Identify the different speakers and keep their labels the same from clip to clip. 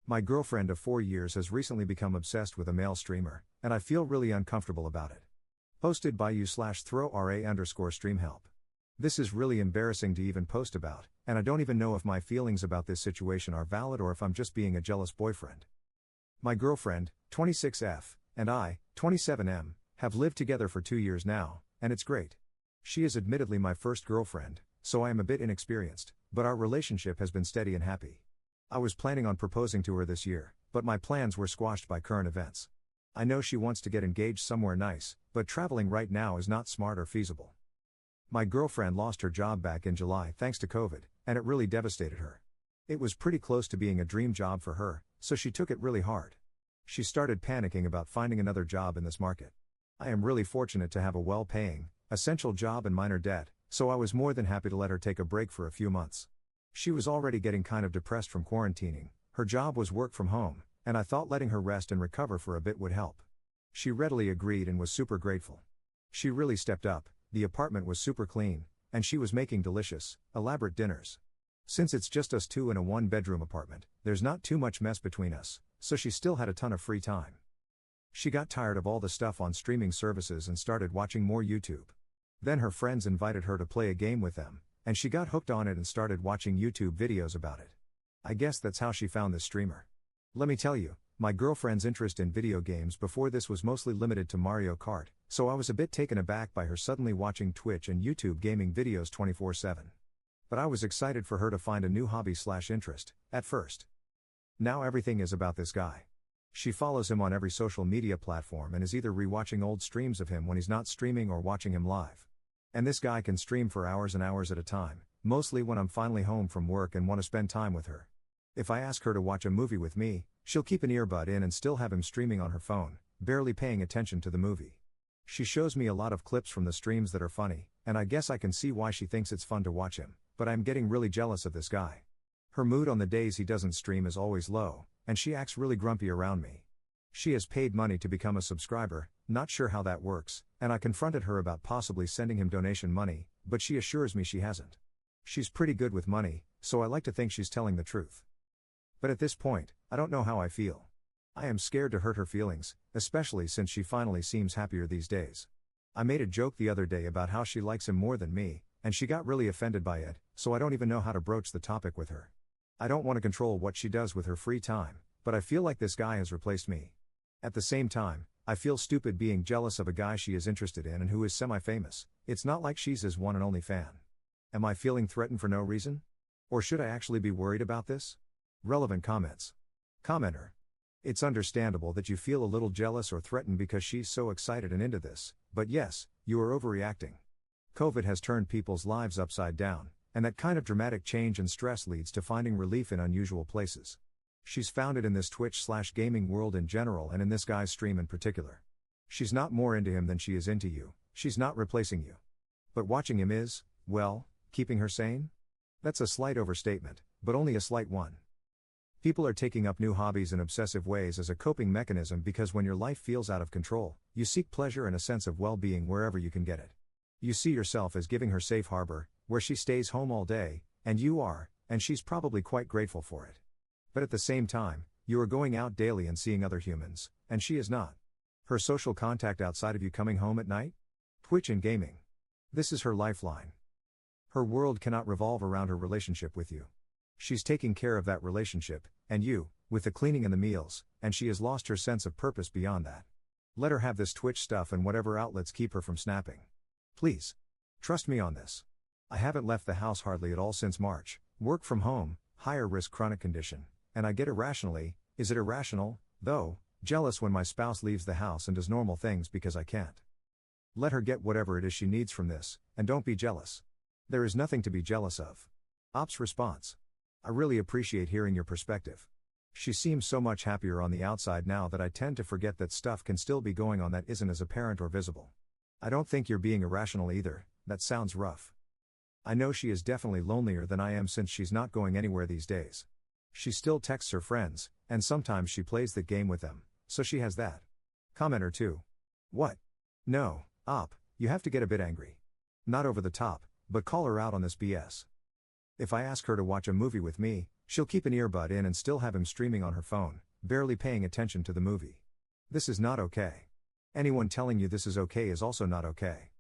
Speaker 1: My girlfriend of 4 years has recently become obsessed with a male streamer, and I feel really uncomfortable about it. Posted by you/throw_ra_streamhelp. This is really embarrassing to even post about, and I don't even know if my feelings about this situation are valid or if I'm just being a jealous boyfriend. My girlfriend, 26F, and I, 27M, have lived together for 2 years now, and it's great. She is admittedly my first girlfriend, so I am a bit inexperienced, but our relationship has been steady and happy. I was planning on proposing to her this year, but my plans were squashed by current events. I know she wants to get engaged somewhere nice, but traveling right now is not smart or feasible. My girlfriend lost her job back in July thanks to COVID, and it really devastated her. It was pretty close to being a dream job for her, so she took it really hard. She started panicking about finding another job in this market. I am really fortunate to have a well-paying, essential job and minor debt, so I was more than happy to let her take a break for a few months. She was already getting kind of depressed from quarantining, her job was work from home, and I thought letting her rest and recover for a bit would help. She readily agreed and was super grateful. She really stepped up, the apartment was super clean, and she was making delicious, elaborate dinners. Since it's just us two in a one-bedroom apartment, there's not too much mess between us, so she still had a ton of free time. She got tired of all the stuff on streaming services and started watching more YouTube. Then her friends invited her to play a game with them, and she got hooked on it and started watching YouTube videos about it. I guess that's how she found this streamer. Let me tell you, my girlfriend's interest in video games before this was mostly limited to Mario Kart, so I was a bit taken aback by her suddenly watching Twitch and YouTube gaming videos 24/7. But I was excited for her to find a new hobby/interest, at first. Now everything is about this guy. She follows him on every social media platform and is either rewatching old streams of him when he's not streaming or watching him live. And this guy can stream for hours and hours at a time, mostly when I'm finally home from work and want to spend time with her. If I ask her to watch a movie with me, she'll keep an earbud in and still have him streaming on her phone, barely paying attention to the movie. She shows me a lot of clips from the streams that are funny, and I guess I can see why she thinks it's fun to watch him, but I'm getting really jealous of this guy. Her mood on the days he doesn't stream is always low, and she acts really grumpy around me. She has paid money to become a subscriber, not sure how that works, and I confronted her about possibly sending him donation money, but she assures me she hasn't. She's pretty good with money, so I like to think she's telling the truth. But at this point, I don't know how I feel. I am scared to hurt her feelings, especially since she finally seems happier these days. I made a joke the other day about how she likes him more than me, and she got really offended by it, so I don't even know how to broach the topic with her. I don't want to control what she does with her free time, but I feel like this guy has replaced me. At the same time, I feel stupid being jealous of a guy she is interested in and who is semi-famous. It's not like she's his one and only fan. Am I feeling threatened for no reason? Or should I actually be worried about this? Relevant comments. Commenter. It's understandable that you feel a little jealous or threatened because she's so excited and into this, but yes, you are overreacting. COVID has turned people's lives upside down, and that kind of dramatic change and stress leads to finding relief in unusual places. She's found it in this Twitch/gaming world in general and in this guy's stream in particular. She's not more into him than she is into you, she's not replacing you. But watching him is, well, keeping her sane? That's a slight overstatement, but only a slight one. People are taking up new hobbies in obsessive ways as a coping mechanism because when your life feels out of control, you seek pleasure and a sense of well-being wherever you can get it. You see yourself as giving her safe harbor, where she stays home all day, and you are, and she's probably quite grateful for it. But at the same time, you are going out daily and seeing other humans, and she is not. Her social contact outside of you coming home at night? Twitch and gaming. This is her lifeline. Her world cannot revolve around her relationship with you. She's taking care of that relationship, and you, with the cleaning and the meals, and she has lost her sense of purpose beyond that. Let her have this Twitch stuff and whatever outlets keep her from snapping. Please. Trust me on this. I haven't left the house hardly at all since March, work from home, higher risk chronic condition, and I get irrationally, is it irrational, though, jealous when my spouse leaves the house and does normal things because I can't. Let her get whatever it is she needs from this, and don't be jealous. There is nothing to be jealous of. Ops response. I really appreciate hearing your perspective. She seems so much happier on the outside now that I tend to forget that stuff can still be going on that isn't as apparent or visible. I don't think you're being irrational either, that sounds rough. I know she is definitely lonelier than I am since she's not going anywhere these days. She still texts her friends, and sometimes she plays the game with them, so she has that. Commenter 2. What? No, Op, you have to get a bit angry. Not over the top, but call her out on this BS. If I ask her to watch a movie with me, She'll keep an earbud in and still have him streaming on her phone, barely paying attention to the movie. This is not okay. Anyone telling you this is okay is also not okay.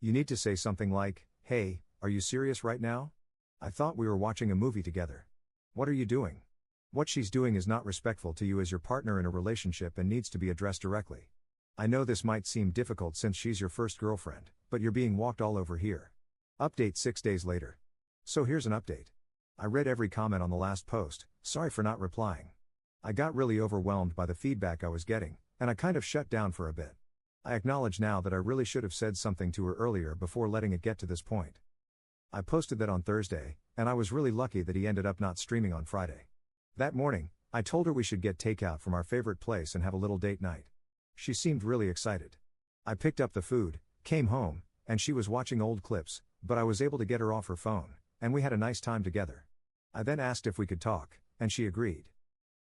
Speaker 1: You need to say something like, "Hey, are you serious right now? I thought we were watching a movie together. What are you doing?" What she's doing is not respectful to you as your partner in a relationship and needs to be addressed directly. I know this might seem difficult since she's your first girlfriend, but you're being walked all over here. Update 6 days later. So here's an update. I read every comment on the last post, sorry for not replying. I got really overwhelmed by the feedback I was getting, and I kind of shut down for a bit. I acknowledge now that I really should have said something to her earlier before letting it get to this point. I posted that on Thursday, and I was really lucky that he ended up not streaming on Friday. That morning, I told her we should get takeout from our favorite place and have a little date night. She seemed really excited. I picked up the food, came home, and she was watching old clips, but I was able to get her off her phone, and we had a nice time together. I then asked if we could talk, and she agreed.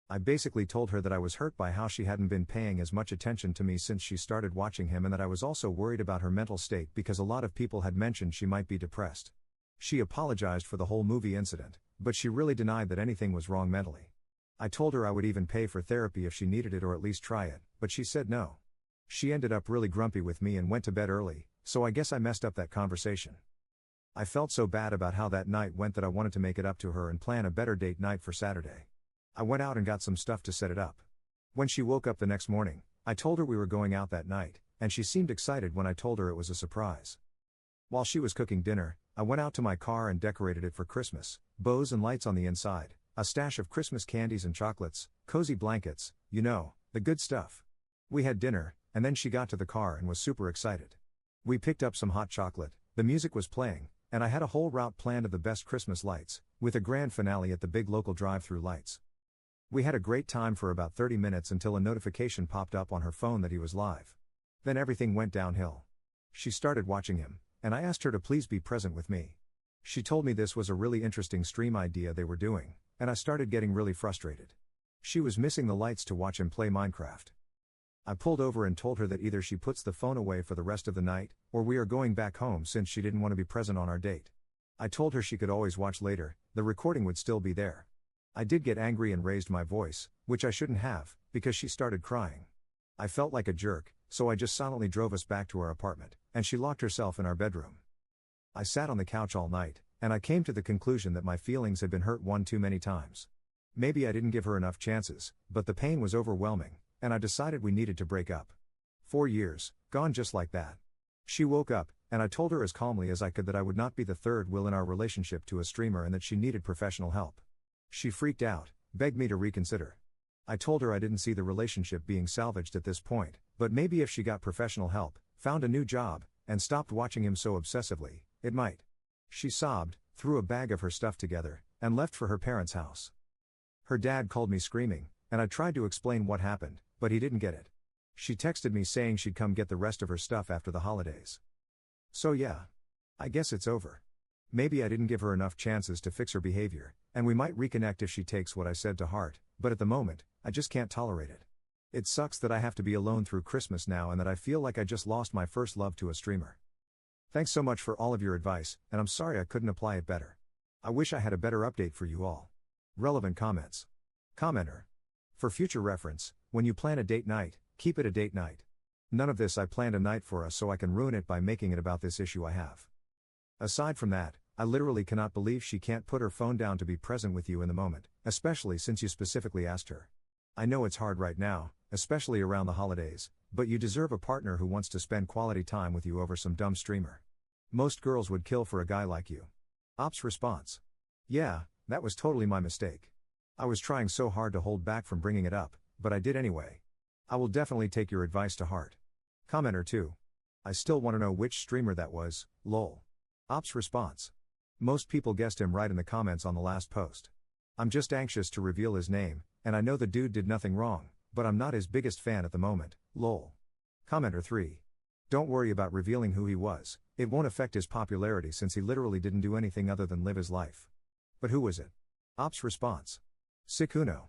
Speaker 1: I basically told her that I was hurt by how she hadn't been paying as much attention to me since she started watching him and that I was also worried about her mental state because a lot of people had mentioned she might be depressed. She apologized for the whole movie incident, but she really denied that anything was wrong mentally. I told her I would even pay for therapy if she needed it or at least try it, but she said no. She ended up really grumpy with me and went to bed early, so I guess I messed up that conversation. I felt so bad about how that night went that I wanted to make it up to her and plan a better date night for Saturday. I went out and got some stuff to set it up. When she woke up the next morning, I told her we were going out that night, and she seemed excited when I told her it was a surprise. While she was cooking dinner, I went out to my car and decorated it for Christmas, bows and lights on the inside, a stash of Christmas candies and chocolates, cozy blankets, you know, the good stuff. We had dinner, and then she got to the car and was super excited. We picked up some hot chocolate, the music was playing, and I had a whole route planned of the best Christmas lights, with a grand finale at the big local drive-through lights. We had a great time for about 30 minutes until a notification popped up on her phone that he was live. Then everything went downhill. She started watching him, and I asked her to please be present with me. She told me this was a really interesting stream idea they were doing, and I started getting really frustrated. She was missing the lights to watch him play Minecraft. I pulled over and told her that either she puts the phone away for the rest of the night, or we are going back home since she didn't want to be present on our date. I told her she could always watch later, the recording would still be there. I did get angry and raised my voice, which I shouldn't have, because she started crying. I felt like a jerk, so I just silently drove us back to our apartment, and she locked herself in our bedroom. I sat on the couch all night, and I came to the conclusion that my feelings had been hurt one too many times. Maybe I didn't give her enough chances, but the pain was overwhelming, and I decided we needed to break up. 4 years, gone just like that. She woke up, and I told her as calmly as I could that I would not be the third wheel in our relationship to a streamer and that she needed professional help. She freaked out, begged me to reconsider. I told her I didn't see the relationship being salvaged at this point, but maybe if she got professional help, found a new job, and stopped watching him so obsessively, it might. She sobbed, threw a bag of her stuff together, and left for her parents' house. Her dad called me screaming, and I tried to explain what happened, but he didn't get it. She texted me saying she'd come get the rest of her stuff after the holidays. So yeah. I guess it's over. Maybe I didn't give her enough chances to fix her behavior, and we might reconnect if she takes what I said to heart, but at the moment, I just can't tolerate it. It sucks that I have to be alone through Christmas now and that I feel like I just lost my first love to a streamer. Thanks so much for all of your advice, and I'm sorry I couldn't apply it better. I wish I had a better update for you all. Relevant comments. Commenter. For future reference, when you plan a date night, keep it a date night. None of this I planned a night for us so I can ruin it by making it about this issue I have. Aside from that, I literally cannot believe she can't put her phone down to be present with you in the moment, especially since you specifically asked her. I know it's hard right now, especially around the holidays, but you deserve a partner who wants to spend quality time with you over some dumb streamer. Most girls would kill for a guy like you. Ops response. Yeah, that was totally my mistake. I was trying so hard to hold back from bringing it up, but I did anyway. I will definitely take your advice to heart. Commenter 2. I still want to know which streamer that was, lol. Ops response. Most people guessed him right in the comments on the last post. I'm just anxious to reveal his name, and I know the dude did nothing wrong, but I'm not his biggest fan at the moment, lol. Commenter 3. Don't worry about revealing who he was, it won't affect his popularity since he literally didn't do anything other than live his life. But who was it? Ops response. Sikuno.